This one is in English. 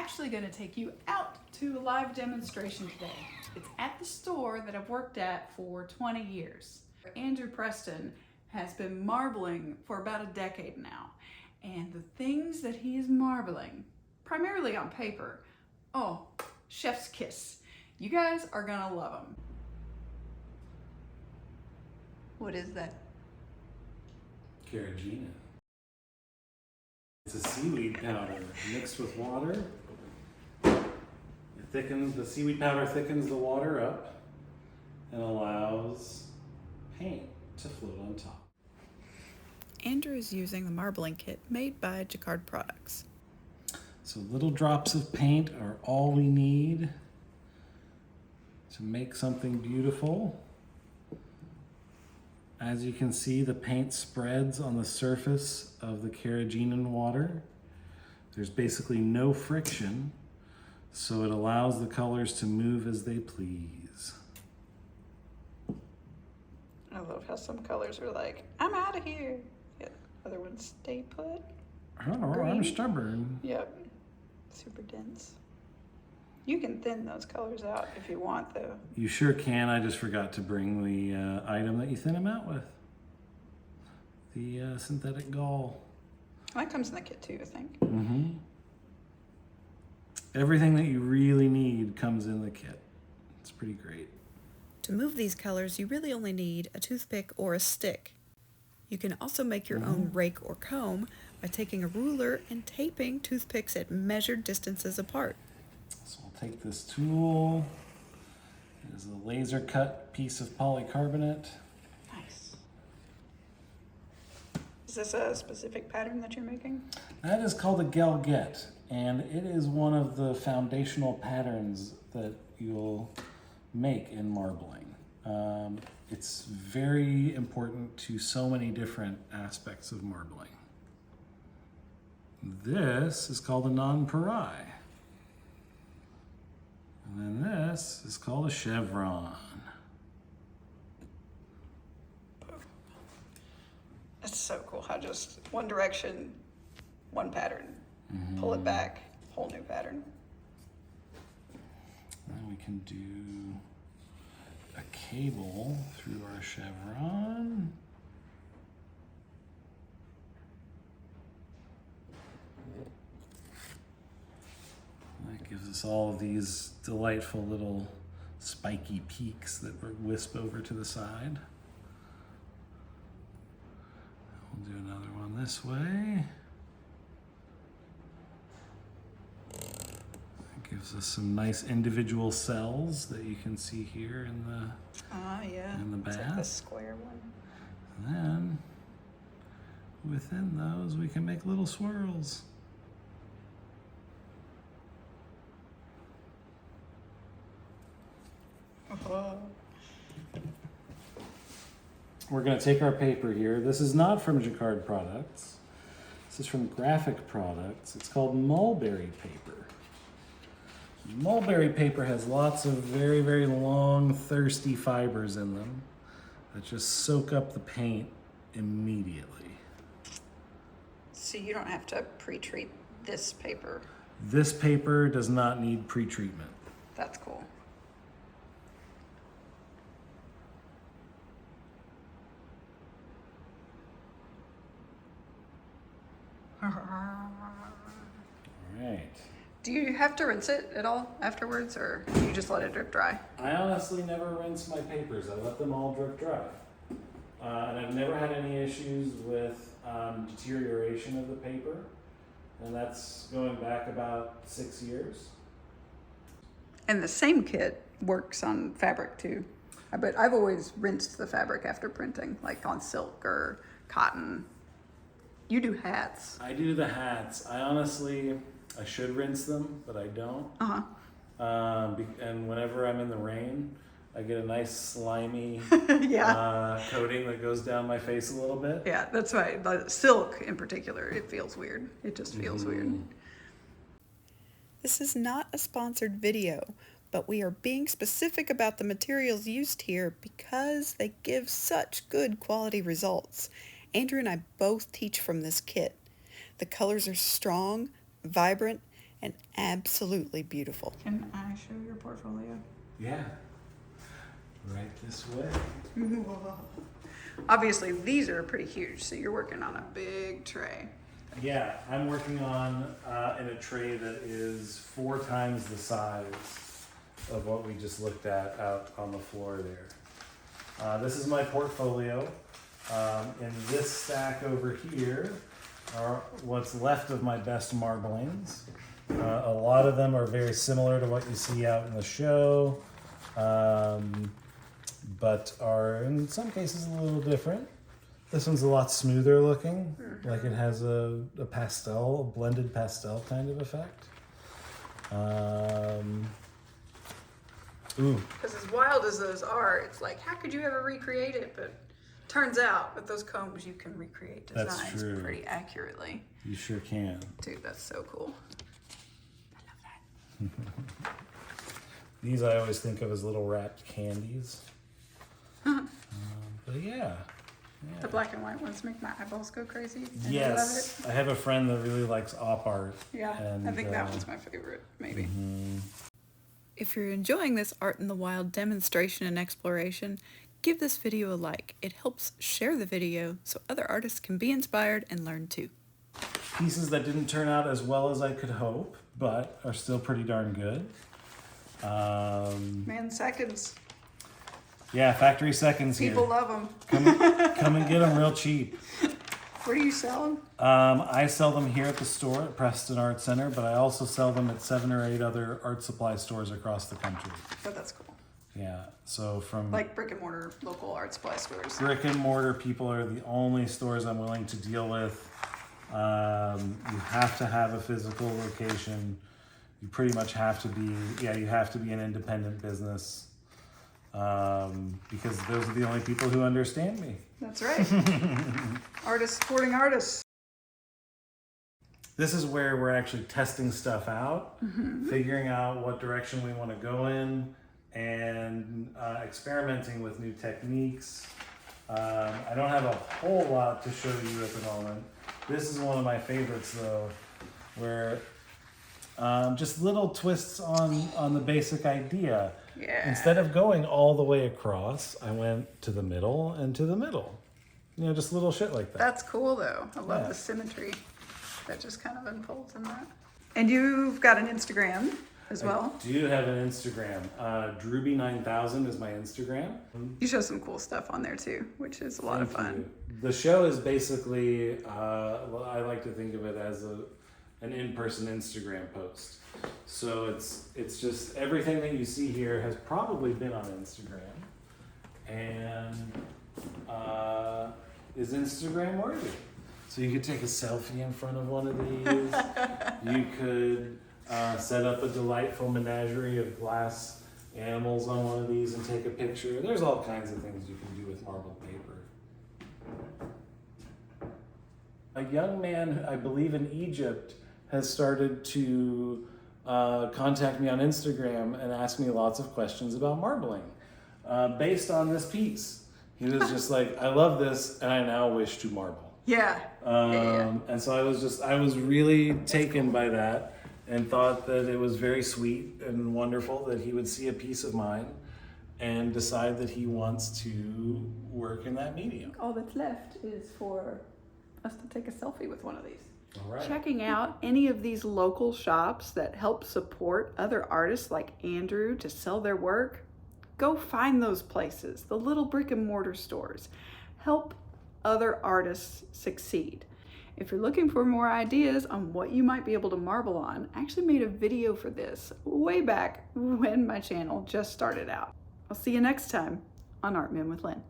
actually going to take you out to a live demonstration today. It's at the store that I've worked at for 20 years. Andrew Preston has been marbling for about a decade now, and the things that he is marbling, primarily on paper, oh, chef's kiss. You guys are gonna love them. What is that? Carrageenan. It's a seaweed powder mixed with water. The seaweed powder thickens the water up and allows paint to float on top. Andrew is using the marbling kit made by Jacquard products. So little drops of paint are all we need to make something beautiful. As you can see, the paint spreads on the surface of the carrageenan water. There's basically no friction, so it allows the colors to move as they please. I love how some colors are like, I'm out of here. Yeah, other ones stay put. Oh, Green. I'm stubborn. Yep, super dense. You can thin those colors out if you want, though. You sure can. I just forgot to bring the item that you thin them out with. The synthetic gall. That comes in the kit too, I think. Mm-hmm. Everything that you really need comes in the kit. It's pretty great. To move these colors, you really only need a toothpick or a stick. You can also make your own rake or comb by taking a ruler and taping toothpicks at measured distances apart. So we'll take this tool. It is a laser cut piece of polycarbonate. Nice. Is this a specific pattern that you're making? That is called a galguette, and it is one of the foundational patterns that you'll make in marbling. It's very important to so many different aspects of marbling. This is called a nonpareil. And then this is called a chevron. It's so cool how just one direction, one pattern. Pull it back, whole new pattern. Then we can do a cable through our chevron. That gives us all of these delightful little spiky peaks that wisp over to the side. We'll do another one this way. It gives us some nice individual cells that you can see here in the in the bath. It's like the square one. And then within those we can make little swirls. We're going to take our paper here. This is not from Jacquard products. This is from Graphic Products. It's called Mulberry Paper. Mulberry paper has lots of very, very long, thirsty fibers in them that just soak up the paint immediately. So you don't have to pre-treat this paper. This paper does not need pre-treatment. That's cool. All right. Do you have to rinse it at all afterwards, or you just let it drip dry? I honestly never rinse my papers. I let them all drip dry. And I've never had any issues with deterioration of the paper. And that's going back about 6 years. And the same kit works on fabric too. But I've always rinsed the fabric after printing, like on silk or cotton. You do hats. I do the hats. I should rinse them, but I don't. And whenever I'm in the rain, I get a nice slimy coating that goes down my face a little bit. Yeah, that's right. The silk in particular, it feels weird. It just feels weird. This is not a sponsored video, but we are being specific about the materials used here because they give such good quality results. Andrew and I both teach from this kit. The colors are strong, vibrant, and absolutely beautiful. Can I show your portfolio? Yeah. Right this way. Obviously, these are pretty huge, so you're working on a big tray. Yeah, I'm working on in a tray that is 4 times the size of what we just looked at out on the floor there. This is my portfolio. In this stack over here are what's left of my best marblings. A lot of them are very similar to what you see out in the show, but are in some cases a little different. This one's a lot smoother looking, like it has a pastel, a blended pastel kind of effect. Ooh. Because as wild as those are, it's like, how could you ever recreate it? But turns out with those combs, you can recreate That's designs true. pretty accurately. You sure can. Dude, that's so cool. I love that. These I always think of as little wrapped candies. But yeah. The black and white ones make my eyeballs go crazy. And Yes, I have a friend that really likes op art. Yeah, and, I think that one's my favorite, maybe. If you're enjoying this Art in the Wild demonstration and exploration, give this video a like. It helps share the video so other artists can be inspired and learn too. Pieces that didn't turn out as well as I could hope, but are still pretty darn good. Man, seconds. Yeah, factory seconds People here. love them. Come and get them real cheap. Where do you sell them? I sell them here at the store at Preston Art Center, but I also sell them at 7 or 8 other art supply stores across the country. Oh, that's cool. Yeah, so from Like brick and mortar local art supply stores. brick and mortar people are the only stores I'm willing to deal with. You have to have a physical location. You pretty much have to be, you have to be an independent business. Because those are the only people who understand me. That's right. Artists supporting artists. This is where we're actually testing stuff out, figuring out what direction we want to go in, and experimenting with new techniques. I don't have a whole lot to show you at the moment. This is one of my favorites though, where just little twists on the basic idea. Yeah. Instead of going all the way across, I went to the middle and to the middle. You know, just little shit like that. That's cool though. I love Yeah. the symmetry that just kind of unfolds in that. And you've got an Instagram as well. I do have an Instagram. Drooby9000 is my Instagram. You show some cool stuff on there too, which is a lot of Thank fun. you. The show is basically, I like to think of it as an in-person Instagram post. So it's just everything that you see here has probably been on Instagram and is Instagram worthy. So you could take a selfie in front of one of these. You could set up a delightful menagerie of glass animals on one of these and take a picture. There's all kinds of things you can do with marbled paper. A young man, I believe in Egypt, has started to contact me on Instagram and ask me lots of questions about marbling based on this piece. He was just like, I love this and I now wish to marble. Yeah. And so I was really taken by that and thought that it was very sweet and wonderful that he would see a piece of mine and decide that he wants to work in that medium. All that's left is for us to take a selfie with one of these. All right. Checking out any of these local shops that help support other artists like Andrew to sell their work, go find those places, the little brick and mortar stores. Help other artists succeed. If you're looking for more ideas on what you might be able to marble on, I actually made a video for this way back when my channel just started out. I'll see you next time on Art Men with Lynn.